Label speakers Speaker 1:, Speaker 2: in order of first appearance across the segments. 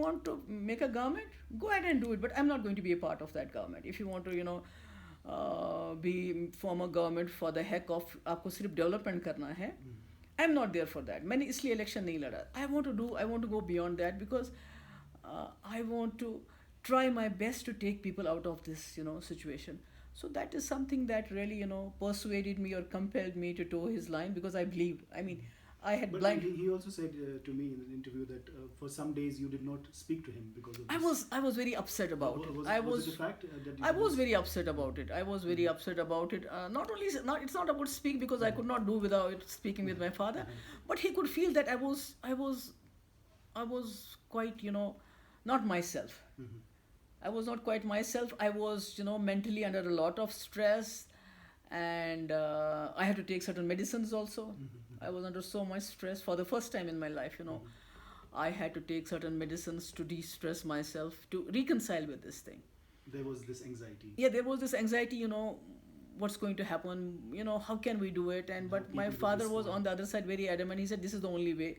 Speaker 1: want to make a government, go ahead and do it. But I'm not going to be a part of that government. If you want to, be form a government for the heck of आपको सिर्फ development करना है, I'm not there for that. मैंने इसलिए election नहीं लड़ा. I want to go beyond that because I want to try my best to take people out of this, situation. So that is something that really, persuaded me or compelled me to toe his line because I believed. I mean, I had
Speaker 2: But
Speaker 1: blind.
Speaker 2: he also said to me in an interview that for some days you did not speak to him because of this.
Speaker 1: I was very upset about it.
Speaker 2: Was it a fact that you
Speaker 1: I was very upset about it. I was very upset about it. It's not about speak because I could not do without speaking with my father, but he could feel that I was quite, not myself.
Speaker 2: Mhm.
Speaker 1: I was not quite myself. I was, mentally under a lot of stress, and I had to take certain medicines also. I was under so much stress for the first time in my life, I had to take certain medicines to de-stress myself, to reconcile with this thing.
Speaker 2: There was this anxiety.
Speaker 1: Yeah, there was this anxiety, what's going to happen, how can we do it? And but my
Speaker 2: people will
Speaker 1: father was
Speaker 2: respond.
Speaker 1: on the other side very adamant. He said, this is the only way.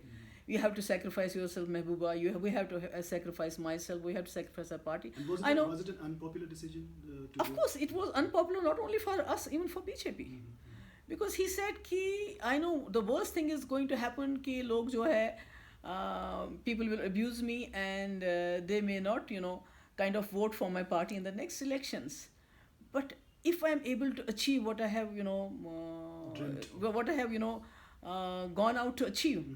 Speaker 1: You have to sacrifice yourself, Mehbooba. We have to sacrifice myself. We have to sacrifice our party.
Speaker 2: And
Speaker 1: I know.
Speaker 2: Was it an unpopular decision to
Speaker 1: Of
Speaker 2: go?
Speaker 1: course, it was unpopular not only for us, even for BJP. Because he said कि I know the worst thing is going to happen कि लोग जो है people will abuse me and they may not kind of vote for my party in the next elections. But if I am able to achieve what I have
Speaker 2: Dreamt.
Speaker 1: what I have gone out to achieve,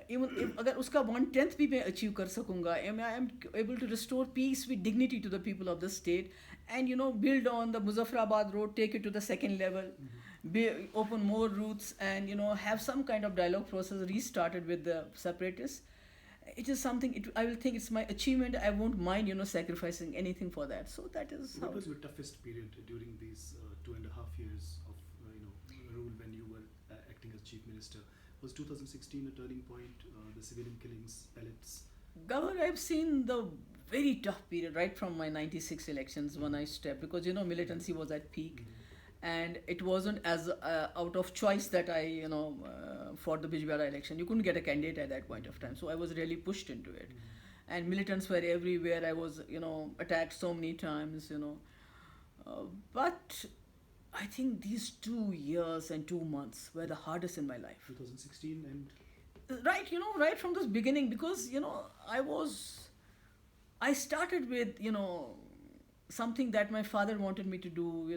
Speaker 1: even if अगर उसका 1/10 भी मैं achieve कर सकूँगा, I am able to restore peace with dignity to the people of the state, and build on the Muzaffarabad road, take it to the second level, open more routes, and have some kind of dialogue process restarted with the separatists. It is something. I will think it's my achievement. I won't mind sacrificing anything for that. So that is how.
Speaker 2: What was your toughest period during these 2.5 years of rule when you were acting as chief minister? Was 2016 a turning point? The civilian killings, pellets.
Speaker 1: Governor, I've seen the very tough period right from my 96 elections when I stepped, because militancy was at peak, and it wasn't as out of choice that I fought the Bijbara election. You couldn't get a candidate at that point of time, so I was really pushed into it, and militants were everywhere. I was attacked so many times, but I think these 2 years and 2 months were the hardest in my life.
Speaker 2: 2016 and
Speaker 1: Right, right from this beginning, because I started with something that my father wanted me to do.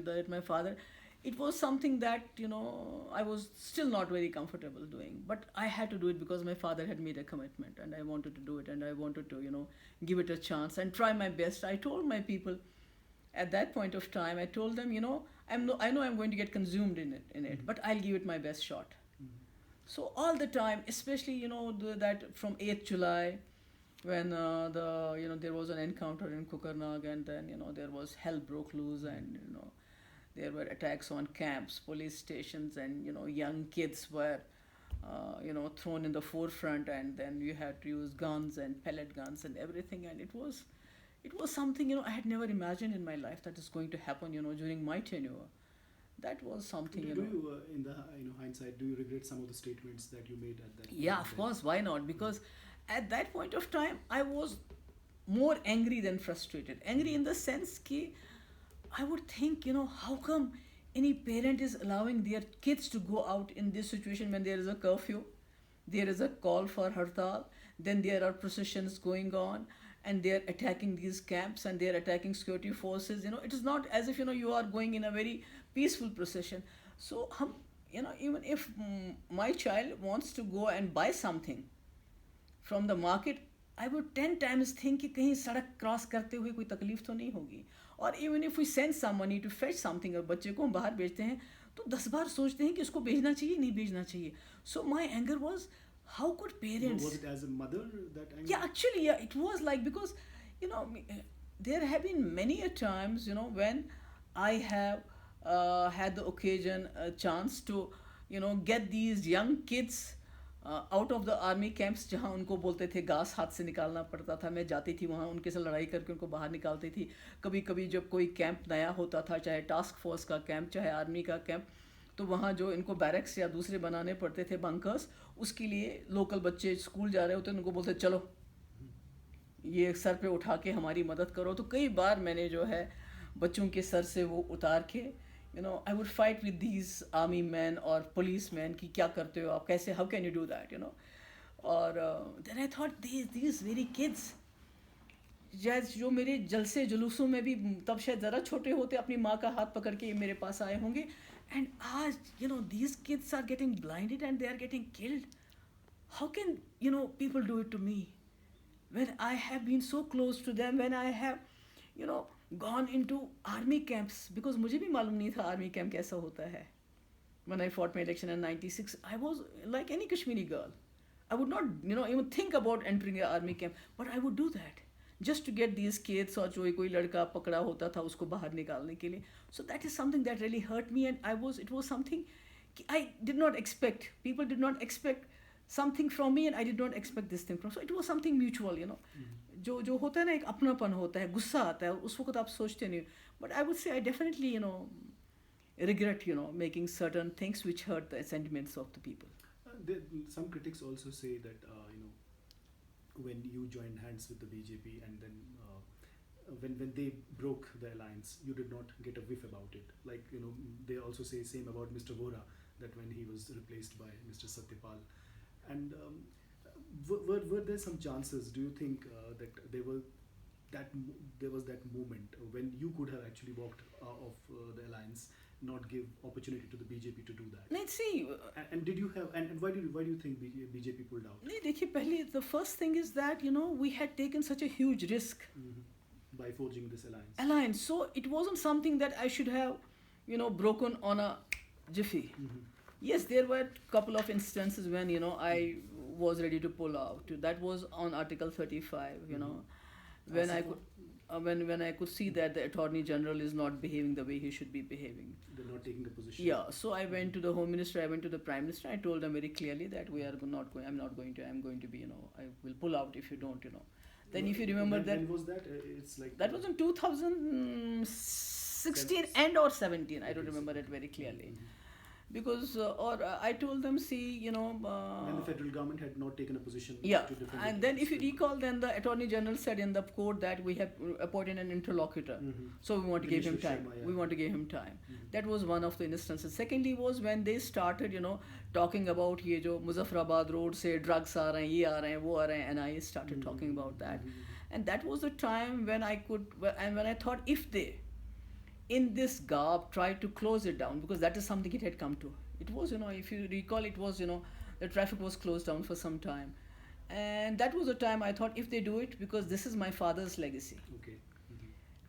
Speaker 1: It was something that I was still not very comfortable doing, but I had to do it because my father had made a commitment, and I wanted to do it, and I wanted to give it a chance and try my best. I told my people at that point of time, I told them, I know I'm going to get consumed in it, but I'll give it my best shot. So all the time, especially that from 8th July, when there was an encounter in Kukarnag, and then there was hell broke loose, and there were attacks on camps, police stations, and young kids were thrown in the forefront, and then you had to use guns and pellet guns and everything, and it was something I had never imagined in my life that is going to happen during my tenure. That was something
Speaker 2: do you in the hindsight, do you regret some of the statements that you made at that point
Speaker 1: Yeah,
Speaker 2: in
Speaker 1: of
Speaker 2: time?
Speaker 1: course, why not? Because at that point of time, I was more angry than frustrated. Angry in the sense that I would think, how come any parent is allowing their kids to go out in this situation when there is a curfew, there is a call for hartal, then there are processions going on, and they are attacking these camps, and they are attacking security forces. It is not as if you are going in a very peaceful procession. So even if my child wants to go and buy something from the market, I would 10 times think कि कहीं सड़क cross करते हुए कोई तकलीफ तो नहीं होगी. और even if we send some money to fetch something, और बच्चे को हम बाहर भेजते हैं तो 10 बार सोचते हैं कि इसको भेजना चाहिए नहीं भेजना चाहिए. So my anger was, how could parents...
Speaker 2: Was it as a mother that anger?
Speaker 1: Yeah, actually, yeah, it was like, because there have been many a times when I have had the occasion, a chance to get these young kids out of the army camps, जहाँ उनको बोलते थे घास हाथ से निकालना पड़ता था. मैं जाती थी वहाँ, उनके से लड़ाई करके उनको बाहर निकालती थी. कभी कभी जब कोई कैंप नया होता था, चाहे टास्क फोर्स का कैंप, चाहे आर्मी का कैंप, तो वहाँ जो इनको बैरक्स या दूसरे बनाने पड़ते थे बंकर्स, उसके लिए लोकल बच्चे स्कूल जा रहे होते हैं, उनको बोलते चलो ये सर पे उठा के हमारी मदद करो। तो कई बार मैंने जो है बच्चों के सर से वो उतार के I would fight with these army man और पुलिस मैन कि क्या करते हो आप, कैसे, how can you do that और then I thought these very kids जो मेरे जलसे जुलूसों में भी तब शायद ज़रा छोटे होते अपनी माँ का हाथ पकड़ के ये मेरे पास आए होंगे, एंड आज these kids are getting blinded and they are getting killed. How can people do it to me when I have been so close to them, when I have gone into army camps, because मुझे भी मालूम नहीं था army camp कैसा होता है. When I fought my election in 96, I was like any Kashmiri girl. I would not even think about entering an army camp, but I would do that just to get these kids, और जो कोई लड़का पकड़ा होता था उसको बाहर निकालने के लिए. So that is something that really hurt me, and it was something I did not expect. People did not expect something from me, and I did not expect this thing from. So it was something mutual, जो होता है ना, एक अपनापन होता है, गुस्सा आता है, उस वक्त आप सोचते नहीं. But I would say I definitely regret making certain things which hurt the sentiments of the people.
Speaker 2: Some critics also say that when you joined hands with the BJP, and then when they broke the alliance, you did not get a whiff about it. Like they also say same about Mr. Vora, that when he was replaced by Mr. Satyapal. And were there some chances, do you think, that there was that moment when you could have actually walked off the alliance, not give opportunity to the BJP to do that?
Speaker 1: Let's see.
Speaker 2: And did you have, and why do you think BJP pulled out?
Speaker 1: नहीं, देखिए, पहले the first thing is that we had taken such a huge risk
Speaker 2: by forging this alliance.
Speaker 1: So it wasn't something that I should have broken on a jiffy. Yes, there were a couple of instances when I was ready to pull out. That was on Article 35. When I could when I could see that the Attorney General is not behaving the way he should be behaving.
Speaker 2: They're not taking a position.
Speaker 1: Yeah, so I went to the Home Minister, I went to the Prime Minister, I told them very clearly that we are not going. I'm not going to. I'm going to be. I will pull out if you don't. Then if you remember
Speaker 2: when was that? It's like
Speaker 1: that was in 2016 and or 17. I don't remember it very clearly. Because I told them, see,
Speaker 2: and the federal government had not taken a position.
Speaker 1: Yeah,
Speaker 2: to defend
Speaker 1: and
Speaker 2: it.
Speaker 1: then if you recall, then the Attorney General said in the court that we have appointed an interlocutor, so we want to give him time.
Speaker 2: Sharma, yeah.
Speaker 1: We want to give him time. That was one of the instances. Secondly was when they started, talking about ये जो Muzaffarabad road से drugs आ रहे हैं, ये आ रहे हैं, वो आ रहे हैं, and I started talking about that, and that was the time when I could, and when I thought, if they in this garb tried to close it down, because that is something it had come to. It was, if you recall, it was, the traffic was closed down for some time. And that was the time I thought, if they do it, because this is my father's legacy.
Speaker 2: Okay.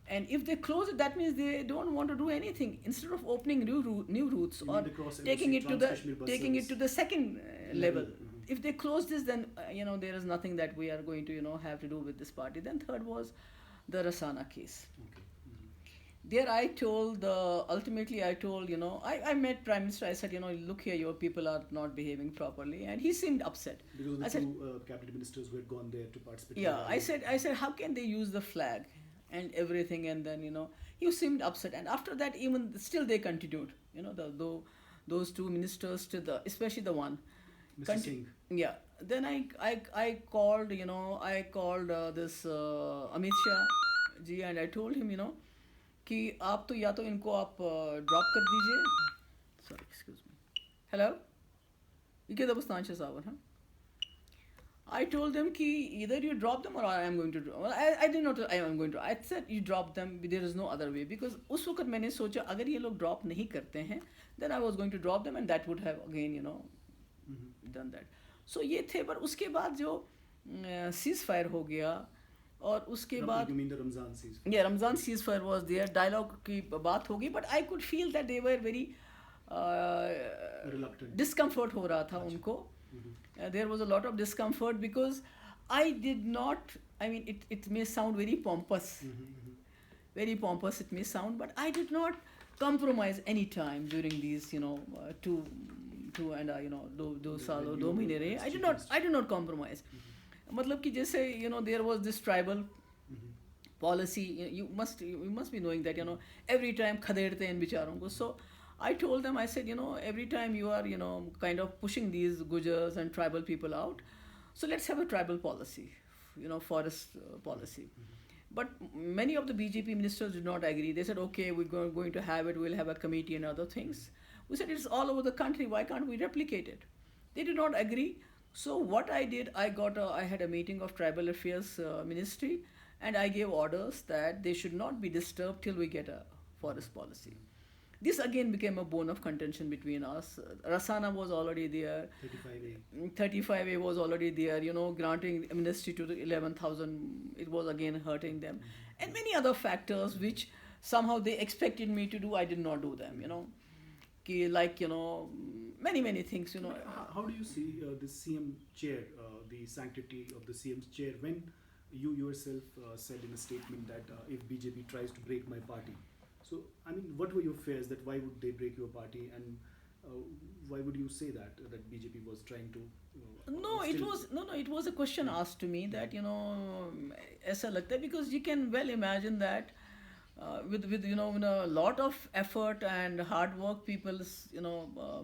Speaker 1: And if they close it, that means they don't want to do anything. Instead of opening new routes or taking it to the second level. If they close this, then, there is nothing that we are going to, have to do with this party. Then third was the Rasana case.
Speaker 2: Okay.
Speaker 1: There ultimately I told, I met Prime Minister, I said, look here, your people are not behaving properly, and he seemed upset.
Speaker 2: Because the two cabinet ministers who had gone there to participate.
Speaker 1: Yeah, I said, how can they use the flag and everything, and then, he seemed upset, and after that, even still they continued, those two ministers, especially the one.
Speaker 2: Mr. Singh.
Speaker 1: Yeah, then I called, this Amit Shah ji, and I told him, कि आप तो या तो इनको आप drop कर दीजिए. Sorry, excuse me. Hello? You get the Bustancha Sawan, huh? I told them कि either you drop them or I am going to drop. Well, I did not. I am going to. I said you drop them. There is no other way, because उस वक्त मैंने सोचा अगर ये लोग drop नहीं करते हैं, then I was going to drop them, and that would have again done that. So ये थे, पर उसके बाद जो ceasefire हो गया. और उसके बाद Ramzan ceasefire was there, dialogue की बात होगी, but I could feel that they were very discomfort हो रहा था उनको. There was a lot of discomfort because I did not, I mean it may sound very pompous it may sound, but I did not compromise any time during these 2 and 2 साल 2 महीने रहे. I did not compromise. मतलब कि जैसे there was this tribal policy. You must be knowing that every time खदेड़ते हैं इन बेचारों को. So I told them, I said, every time you are kind of pushing these Gujars and tribal people out, so let's have a tribal policy. forest policy. But many of the BJP ministers did not agree. They said, okay, we're going to have it, we'll have a committee and other things. We said, it's all over the country, why can't we replicate it? They did not agree. So what I did, I had a meeting of Tribal Affairs Ministry, and I gave orders that they should not be disturbed till we get a forest policy. This again became a bone of contention between us. Rasana was already there.
Speaker 2: 35A.
Speaker 1: 35A was already there, granting amnesty to the 11,000, it was again hurting them. And many other factors which somehow they expected me to do, I did not do them, Like, many things,
Speaker 2: How do you see the CM chair, the sanctity of the CM's chair, when you yourself said in a statement that if BJP tries to break my party? So, I mean, what were your fears that why would they break your party, and why would you say that BJP was trying to?
Speaker 1: It was a question asked to me that ऐसा लगता है, because you can well imagine that with a lot of effort and hard work, people's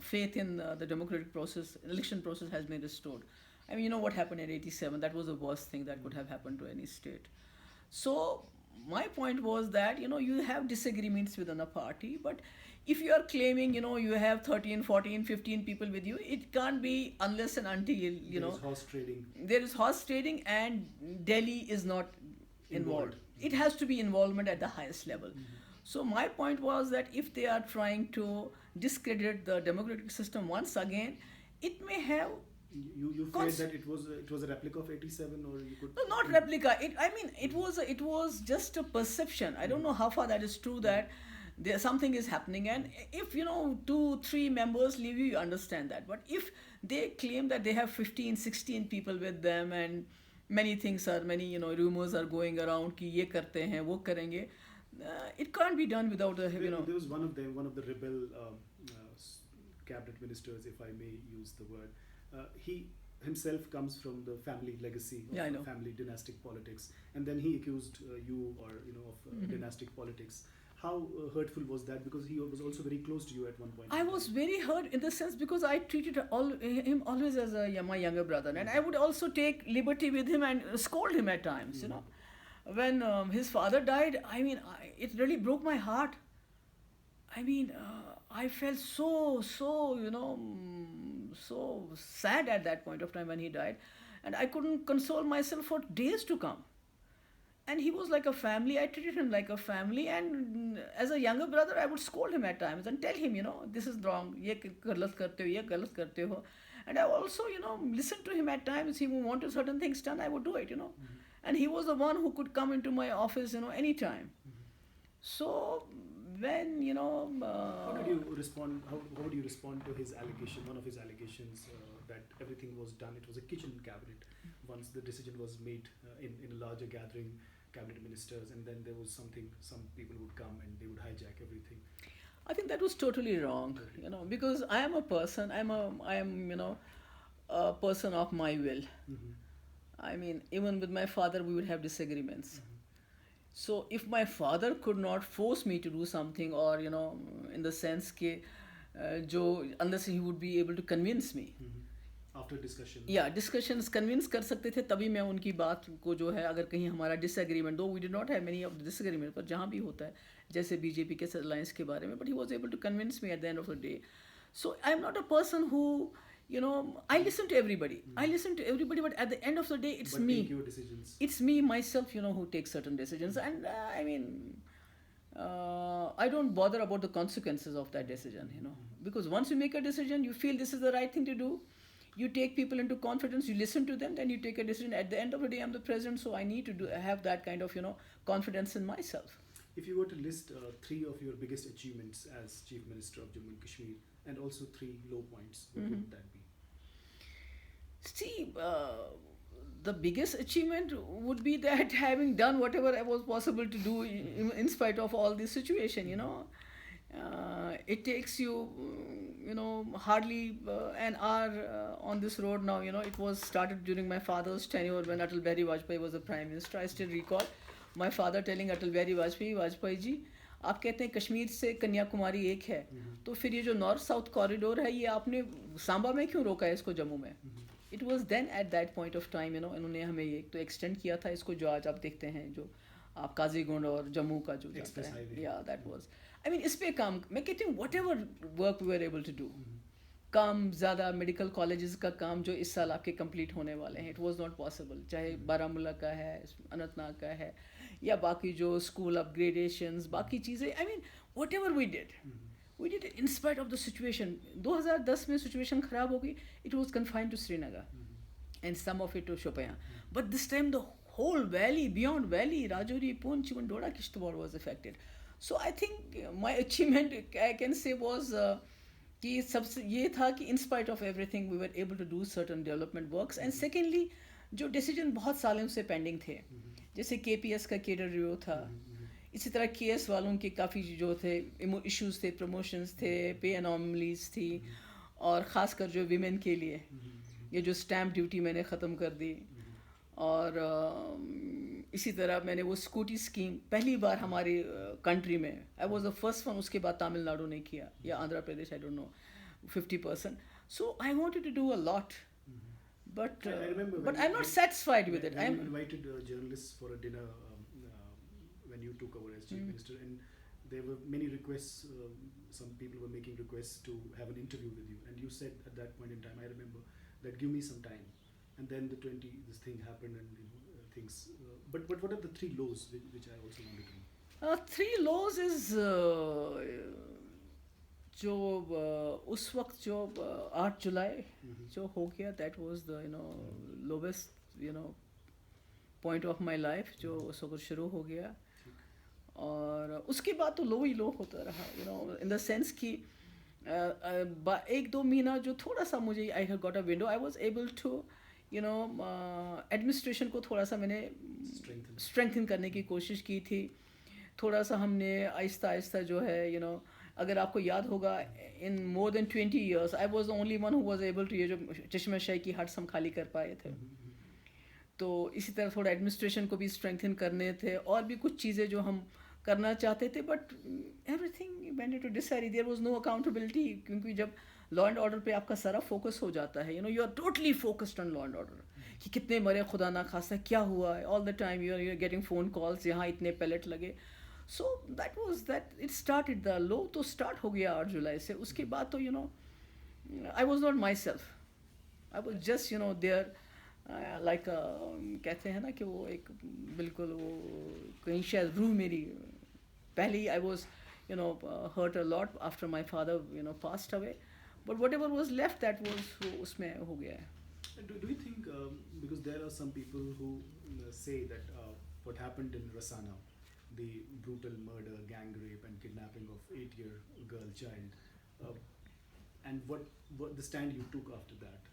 Speaker 1: faith in the democratic process, election process has been restored. I mean, what happened in '87? That was the worst thing that could have happened to any state. So my point was that you have disagreements within a party, but if you are claiming you have 13, 14, 15 people with you, it can't be unless and until
Speaker 2: there is horse trading.
Speaker 1: There is horse trading, and Delhi is not involved. It has to be involvement at the highest level. So my point was that if they are trying to discredit the democratic system once again, it may have.
Speaker 2: You feared that it was a replica of '87, or you could.
Speaker 1: No, not replica. It was just a perception. I don't know how far that is true, that something is happening, and if 2-3 members leave you understand that. But if they claim that they have 15, 16 people with them, and many rumors are going around कि ये करते हैं, वो करेंगे, it can't be done without a
Speaker 2: There was one of the rebel cabinet ministers, if I may use the word. He himself comes from the family legacy of family dynastic politics, and then he accused you of dynastic politics. How hurtful was that? Because he was also very close to you at one point.
Speaker 1: I was very hurt in the sense because I treated him always as my younger brother, and I would also take liberty with him and scold him at times. When his father died, it really broke my heart. I felt so sad at that point of time when he died, and I couldn't console myself for days to come. And he was like a family. I treated him like a family, and as a younger brother, I would scold him at times and tell him, this is wrong. ये गलत करते हो, ये गलत करते हो. And I also, listened to him at times. He wanted certain things done, I would do it, And he was the one who could come into my office, anytime. So when
Speaker 2: how did you respond? How would you respond to his allegation? One of his allegations that everything was done. It was a kitchen cabinet. Once the decision was made in a larger gathering, cabinet ministers, and then there was some people would come and they would hijack everything.
Speaker 1: I think that was totally wrong. Because I am a person. I am a person of my will. Even with my father, we would have disagreements. So if my father could not force me to do something, or in the sense कि unless he would be able to convince me.
Speaker 2: After discussion.
Speaker 1: Yeah, discussions convince कर सकते थे, तभी मैं उनकी बात को अगर कहीं हमारा disagreement, though we did not have many of the disagreement, पर जहाँ भी होता है, जैसे BJP के alliance के बारे में, but he was able to convince me at the end of the day. So I am not a person who I listen to everybody. But at the end of the day, it's me.
Speaker 2: Take your decisions.
Speaker 1: It's me, myself, who takes certain decisions. And I don't bother about the consequences of that decision, Because once you make a decision, you feel this is the right thing to do. You take people into confidence, you listen to them, then you take a decision. At the end of the day, I'm the president, so I need to have that kind of, confidence in myself.
Speaker 2: If you were to list 3 of your biggest achievements as Chief Minister of Jammu and Kashmir, and also 3 low points, what would that be?
Speaker 1: See, the biggest achievement would be that having done whatever was possible to do in spite of all this situation, it takes you, hardly an hour on this road now. It was started during my father's tenure when Atal Bihari Vajpayee was the Prime Minister. I still recall my father telling Atal Bihari Vajpayee जी, आप कहते हैं कश्मीर से कन्याकुमारी एक है, तो फिर ये जो नॉर्थ साउथ कॉरिडोर है, ये आपने सांबा में क्यों रोका है इसको जम्मू में? it was then at that point of time, इन्होंने हमें ये तो extend किया था इसको, जो आज आप देखते हैं, जो आप काजीगुंड और जम्मू का जो जाता
Speaker 2: Express
Speaker 1: है,
Speaker 2: highway.
Speaker 1: या दैट वाज, आई मीन इस पे काम, मैं कहती हूँ whatever work we were able to do,
Speaker 2: Mhm.
Speaker 1: काम ज़्यादा मेडिकल कॉलेजेस का काम जो इस साल आपके कंप्लीट होने वाले हैं, इट वाज नॉट पॉसिबल, चाहे बारामूला का है, अनंतनाग का है, या बाकी जो स्कूल अपग्रेडेशंस, बाकी चीज़ें, I mean whatever we did, we did it in spite of the situation. 2010 में सिचुएशन ख़राब हो गई, it was confined to Srinagar and some of it to Shopian. But this time the whole valley, beyond valley, Rajouri, Poonch, even Doda, Kishtwar was affected. So I think my achievement, I can say, was कि सबसे ये था कि in spite of everything we were able to do certain development works. And secondly, जो decision बहुत सालों से pending थे, जैसे KPS का cadre review था, इसी तरह केएस वालों के काफ़ी जो थे इश्यूज थे, प्रमोशंस थे, पे एनॉमलीज थी, और ख़ासकर जो विमेन के लिए ये जो स्टैम्प ड्यूटी मैंने ख़त्म कर दी, और इसी तरह मैंने वो स्कूटी स्कीम पहली बार हमारी कंट्री में, I was the first one, उसके बाद तमिलनाडु ने किया या Andhra Pradesh, I don't know, 50%. So I wanted to do a lot, but
Speaker 2: I remember
Speaker 1: but
Speaker 2: when-
Speaker 1: I'm not
Speaker 2: when-
Speaker 1: satisfied with it.
Speaker 2: When
Speaker 1: I'm
Speaker 2: you invited journalists for a dinner when you took over as chief minister, and there were many requests. Some people were making requests to have an interview with you, and you said at that point in time, I remember, that give me some time. And then this thing happened, and things. But what are the three laws which I also wanted to know?
Speaker 1: Three laws is जो उस वक्त जो 8 जुलाई जो हो गया, that was the lowest point of my life, जो उस वक्त शुरू हो गया, और उसके बाद तो लो ही लो होता रहा, इन द सेंस कि एक दो महीना जो थोड़ा सा मुझे, I have got a window, I was able to administration को थोड़ा सा मैंने स्ट्रेंथन करने की कोशिश की थी, थोड़ा सा हमने आहिस्ता आहिस्ता जो है, अगर आपको याद होगा, in more than 20 years I was the only one who was able to, ये जो चश्मा शाही की हट्स हम खाली कर पाए थे, तो इसी तरह थोड़ा एडमिनिस्ट्रेशन को भी स्ट्रेंथन करने थे, और भी कुछ चीज़ें जो हम करना चाहते थे, but everything went into disarray, there was no accountability, क्योंकि जब लॉ एंड ऑर्डर पे आपका सारा फोकस हो जाता है, you are totally focused on law and order, कि कितने मरे, खुदा ना खासा क्या हुआ है, all the time you are getting phone calls, यहाँ इतने पैलेट लगे. So that was that, it started, the low तो स्टार्ट हो गया 8 जुलाई से. उसके बाद तो I was not myself, I was just there, like कहते हैं ना कि वो एक बिल्कुल वो कहीं शायद रूह मेरी पहले ही, I was hurt a lot after my father passed away, but whatever was left that was उसमें हो गया है.
Speaker 2: Do you think, because there are some people who say that what happened in Rasana, the brutal murder, gang rape and kidnapping of 8-year girl child, and what the stand you took after that,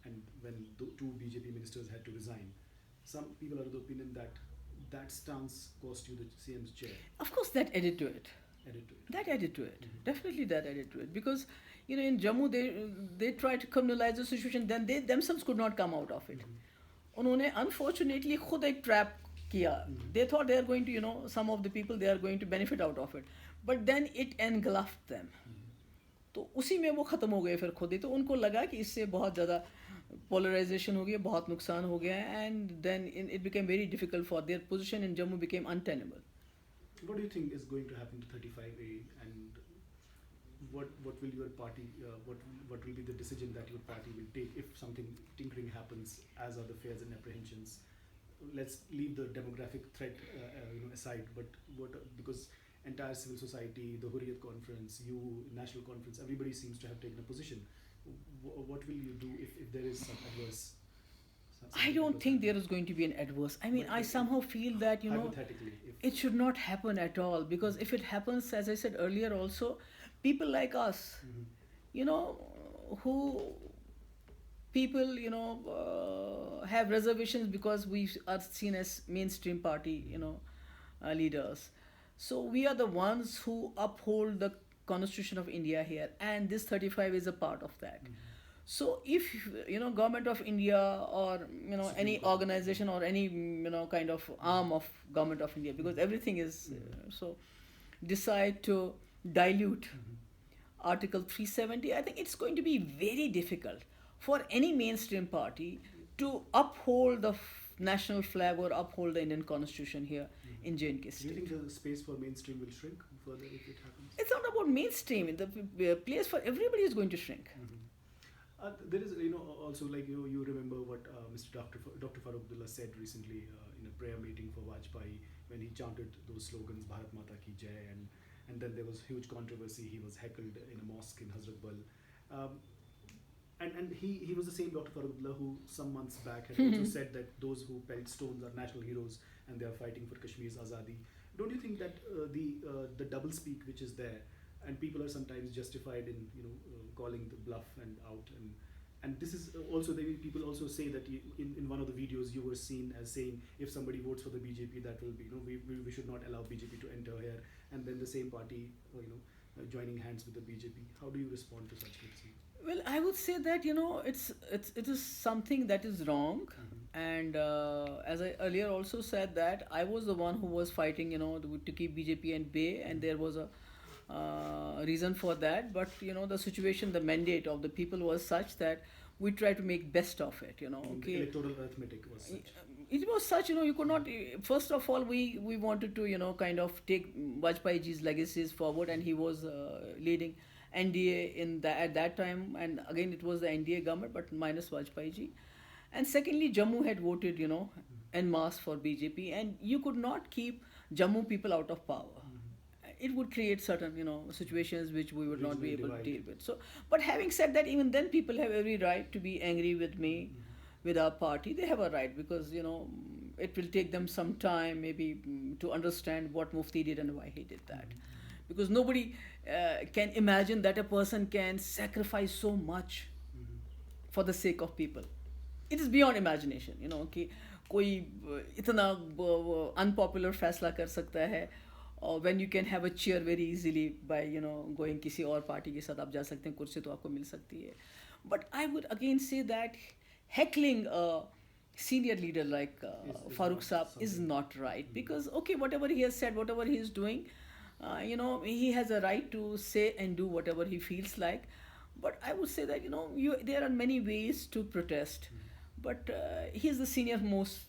Speaker 2: and when the two BJP ministers had to resign, some people are of the opinion that that stance cost you the CM's chair.
Speaker 1: Of course that added to it. That added to it. Definitely that added to it. Because, in Jammu, they tried to criminalize the situation, then they themselves could not come out of it. उन्होंने unfortunately खुद एक trap किया. They thought they are going to, some of the people, they are going to benefit out of it. But then it engulfed them. तो उसी में वो ख़त्म हो गए फिर खुद ही. तो उनको लगा कि इससे बहुत ज़्यादा polarization हो गया, बहुत नुकसान हो गया, and then it became very difficult for their position in Jammu became untenable.
Speaker 2: What do you think is going to happen to 35A, and what will your party, what will be the decision that your party will take if something tinkering happens, as are the fears and apprehensions? Let's leave the demographic threat aside, but because entire civil society, the Hurriyat Conference, National Conference, everybody seems to have taken a position. What will you do if there is some adverse?
Speaker 1: I don't think there is going to be an adverse. I mean, I somehow feel that,
Speaker 2: hypothetically,
Speaker 1: it should not happen at all, because if it happens, as I said earlier also, people like us, who people, have reservations because we are seen as mainstream party, leaders. So we are the ones who uphold the Constitution of India here, and this 35 is a part of that. So if government of India, or any organization, or any kind of arm of government of India, because everything is so, decide to dilute Article 370, I think it's going to be very difficult for any mainstream party to uphold the national flag or uphold the Indian constitution here in J&K
Speaker 2: Do you
Speaker 1: state.
Speaker 2: think the space for mainstream will shrink further if it happens?
Speaker 1: It's not about mainstream. The place for everybody is going to shrink.
Speaker 2: There is, also like you remember what Mr. Dr. Farooq Abdullah said recently in a prayer meeting for Vajpayee when he chanted those slogans, Bharat Mata Ki Jai, and then there was huge controversy. He was heckled in a mosque in Hazratbal. And he was the same Dr. Farooq Abdullah who some months back had also said that those who pelt stones are national heroes and they are fighting for Kashmir's Azadi. Don't you think that the double speak which is there, and people are sometimes justified in calling the bluff and out, and this is also people also say that in one of the videos you were seen as saying if somebody votes for the BJP, that will be we should not allow BJP to enter here, and then the same party joining hands with the BJP. How do you respond to such criticism?
Speaker 1: Well, I would say that it is something that is wrong, and as I earlier also said that I was the one who was fighting, to keep BJP at bay, and there was a reason for that. But the situation, the mandate of the people was such that we try to make best of it.
Speaker 2: The
Speaker 1: Okay.
Speaker 2: electoral arithmetic was such.
Speaker 1: It was such, you could not. First of all, we wanted to, kind of take Vajpayee ji's legacies forward, and he was leading NDA at that time, and again it was the NDA government, but minus Vajpayee ji. And secondly, Jammu had voted, en masse for BJP, and you could not keep Jammu people out of power. It would create certain, situations which we would not be
Speaker 2: Regional
Speaker 1: able to
Speaker 2: divide.
Speaker 1: deal with. So, but having said that, even then people have every right to be angry with me, with our party. They have a right because, it will take them some time maybe to understand what Mufti did and why he did that. Because nobody can imagine that a person can sacrifice so much for the sake of people. It is beyond imagination, कि कोई इतना unpopular फैसला कर सकता है, और when you can have a cheer very easily by going किसी और पार्टी के साथ आप जा सकते हैं, कुर्सी तो आपको मिल सकती है. But I would again say that heckling a senior leader like
Speaker 2: Is
Speaker 1: Farooq
Speaker 2: not
Speaker 1: Saab is
Speaker 2: something-
Speaker 1: not right, because okay, whatever he has said, whatever he is doing, he has a right to say and do whatever he feels like. But I would say that there are many ways to protest, but he is the senior most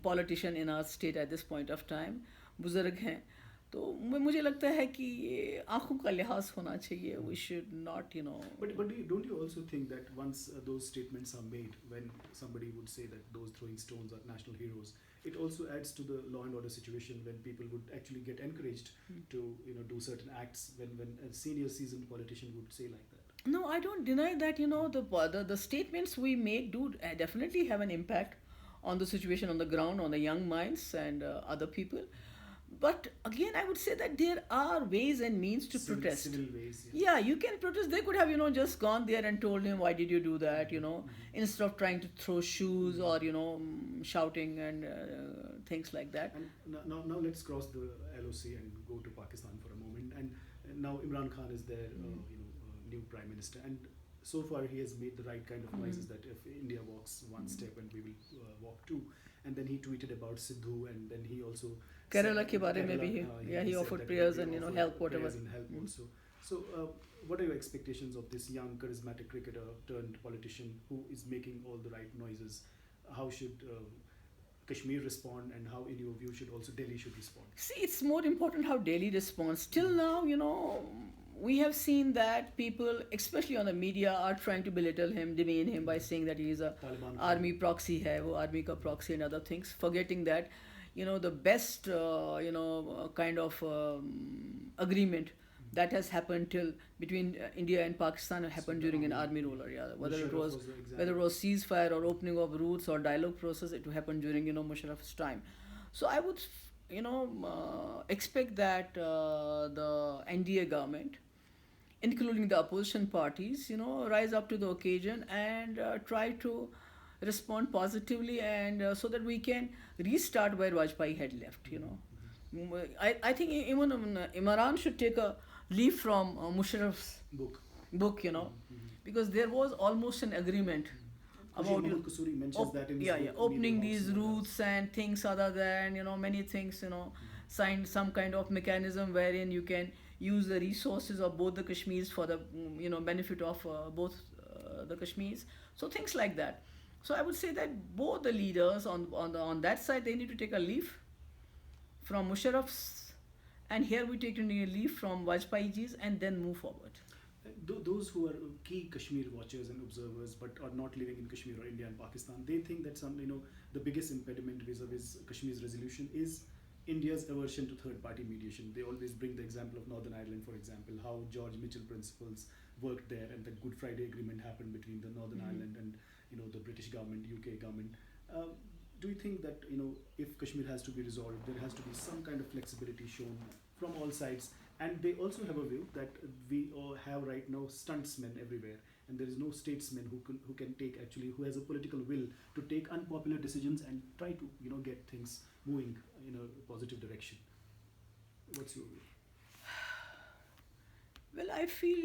Speaker 1: politician in our state at this point of time. बुजुर्ग हैं, तो मुझे लगता है कि ये आंखों का लिहाज होना चाहिए. We should not
Speaker 2: But don't you also think that once those statements are made, when somebody would say that those throwing stones are national heroes, it also adds to the law and order situation when people would actually get encouraged to do certain acts when a senior seasoned politician would say like that.
Speaker 1: No, I don't deny that the statements we make do definitely have an impact on the situation on the ground, on the young minds and other people. But again, I would say that there are ways and means to protest.
Speaker 2: Civil ways.
Speaker 1: Yeah, you can protest. They could have, just gone there and told him, why did you do that, instead of trying to throw shoes or, shouting and things like that.
Speaker 2: And now let's cross the LOC and go to Pakistan for a moment. And now Imran Khan is there, new prime minister. And so far he has made the right kind of noises that if India walks one step and we will walk two. And then he tweeted about Sidhu, and then he also
Speaker 1: Kerala
Speaker 2: said-
Speaker 1: ke bare mein bhi he
Speaker 2: said
Speaker 1: offered
Speaker 2: that
Speaker 1: prayers
Speaker 2: we
Speaker 1: and
Speaker 2: offer
Speaker 1: help, whatever.
Speaker 2: prayers and help also. So what are your expectations of this young charismatic cricketer turned politician who is making all the right noises? How should Kashmir respond, and how in your view should also Delhi should respond?
Speaker 1: See, it's more important how Delhi responds. Till now, we have seen that people, especially on the media, are trying to belittle him, demean him by saying that he is a
Speaker 2: Taliban
Speaker 1: army proxy hai, wo army ka proxy and other things, forgetting that, the best, kind of agreement that has happened till between India and Pakistan happened during an army role. Yeah, whether it was
Speaker 2: the example.
Speaker 1: whether it was ceasefire or opening of routes or dialogue process, it happened during Musharraf's time. So I would expect that the NDA government, including the opposition parties, rise up to the occasion and try to respond positively, and so that we can restart where Vajpayee had left. I think even Imran should take a leaf from Musharraf's book, because there was almost an agreement about
Speaker 2: Mahmood Kasuri mentions that in his book,
Speaker 1: opening
Speaker 2: Media
Speaker 1: these
Speaker 2: Box and
Speaker 1: routes and things other than many things, signed some kind of mechanism wherein you can use the resources of both the Kashmirs for the benefit of both the Kashmirs. So things like that. So I would say that both the leaders on that side, they need to take a leaf from Musharraf's, and here we take a leaf from Vajpayeeji's, and then move forward.
Speaker 2: Those who are key Kashmir watchers and observers but are not living in Kashmir or India and Pakistan, they think that the biggest impediment vis-a-vis Kashmir's resolution is India's aversion to third-party mediation. They always bring the example of Northern Ireland, for example, how George Mitchell principles worked there, and the Good Friday Agreement happened between the Northern Ireland and the British government, UK government. Do you think that if Kashmir has to be resolved, there has to be some kind of flexibility shown from all sides? And they also have a view that we all have right now stuntsmen everywhere, and there is no statesman who can take who has a political will to take unpopular decisions and try to get things moving in a positive direction. What's your view?
Speaker 1: Well, I feel,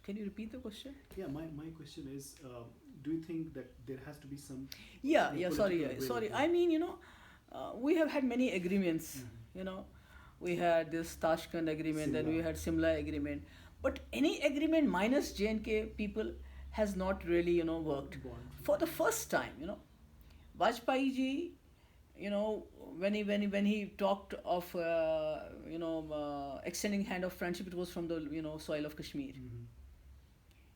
Speaker 1: can you repeat the question?
Speaker 2: Yeah, my question is, do you think that there has to be some
Speaker 1: Yeah,
Speaker 2: political will?
Speaker 1: sorry. I mean, we have had many agreements. We had this Tashkent agreement, then we
Speaker 2: Simla.
Speaker 1: had Simla agreement. But any agreement minus J&K people has not really, worked.
Speaker 2: Bond.
Speaker 1: For the first time, Vajpayee ji, when he talked of, extending hand of friendship, it was from the, soil of Kashmir.
Speaker 2: Mhm.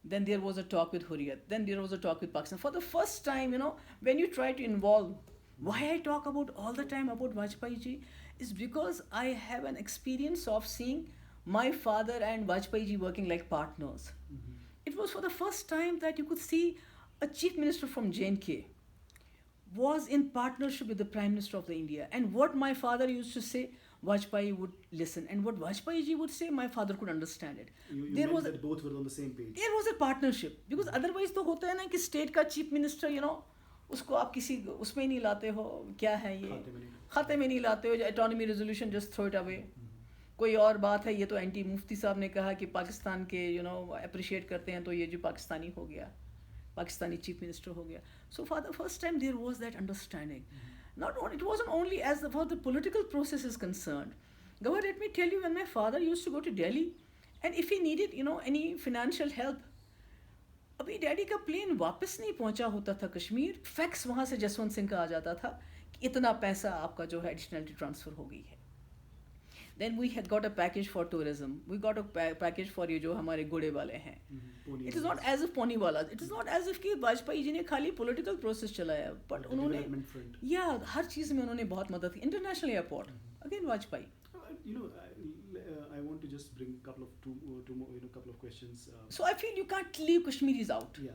Speaker 1: Then there was a talk with Hurriyat. Then there was a talk with Pakistan. For the first time, when you try to involve, why I talk about all the time about Vajpayee ji is because I have an experience of seeing my father and Vajpayee ji working like partners.
Speaker 2: Mhm.
Speaker 1: It was for the first time that you could see a chief minister from J&K was in partnership with the Prime Minister of the India. And what my father used to say, Vajpayee would listen. And what Vajpayee ji would say, my father could understand it.
Speaker 2: You
Speaker 1: There
Speaker 2: meant
Speaker 1: was a-
Speaker 2: that both were on the same page.
Speaker 1: There was a partnership. Because otherwise तो होता है ना कि state का chief minister उसको आप किसी उसमें ही नहीं लाते हो, क्या है ये,
Speaker 2: खाते में नहीं।
Speaker 1: खाते में नहीं लाते हो, autonomy resolution just throw it away.
Speaker 2: Mhm.
Speaker 1: कोई और बात है, ये तो एंटी मुफ्ती साहब ने कहा कि पाकिस्तान के अप्रिशिएट करते हैं, तो ये जो पाकिस्तानी हो गया, पाकिस्तानी चीफ मिनिस्टर हो गया. So for the first time there was that understanding. It wasn't only as far the political process is concerned. Gawar, let me tell you, when my father used to go to Delhi, and if he needed any financial help, अभी daddy का plane वापस नहीं पहुंचा होता था Kashmir, fax वहाँ से जसवंत सिंह का आ जाता था कि इतना पैसा आपका जो है एडिशनलिटी ट्रांसफ़र हो गई है. Then we had got a package for tourism. We got a package for ये जो हमारे घोड़े वाले हैं.
Speaker 2: Pony
Speaker 1: It is not
Speaker 2: Express.
Speaker 1: as if pony wala. It is not as if कि वाजपेयी जी ने खाली political process चलाया, but
Speaker 2: The
Speaker 1: उन्होंने
Speaker 2: development front.
Speaker 1: हर चीज़ में उन्होंने बहुत मदद की. International airport, again Vajpayee.
Speaker 2: I want to just bring a couple of two more, couple of questions.
Speaker 1: So I feel you can't leave Kashmiris out.
Speaker 2: Yeah,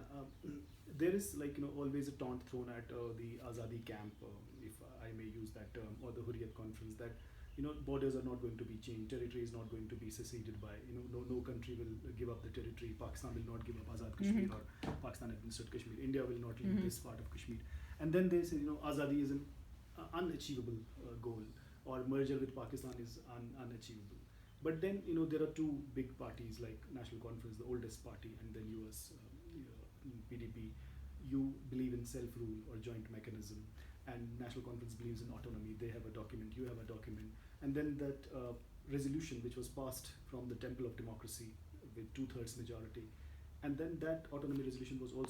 Speaker 2: there is always a taunt thrown at the Azadi camp, if I may use that term, or the Hurriyat conference, that borders are not going to be changed, territory is not going to be seceded by, no country will give up the territory, Pakistan will not give up Azad Kashmir or Pakistan administered Kashmir, India will not leave this part of Kashmir. And then they say, Azadi is an unachievable goal, or merger with Pakistan is unachievable. But then, there are two big parties like National Conference, the oldest party, and then US, PDP. You believe in self-rule or joint mechanism, and National Conference believes in autonomy. They have a document, you have a document. And then that resolution which was passed from the Temple of Democracy with 2/3 majority, and then that autonomy resolution was also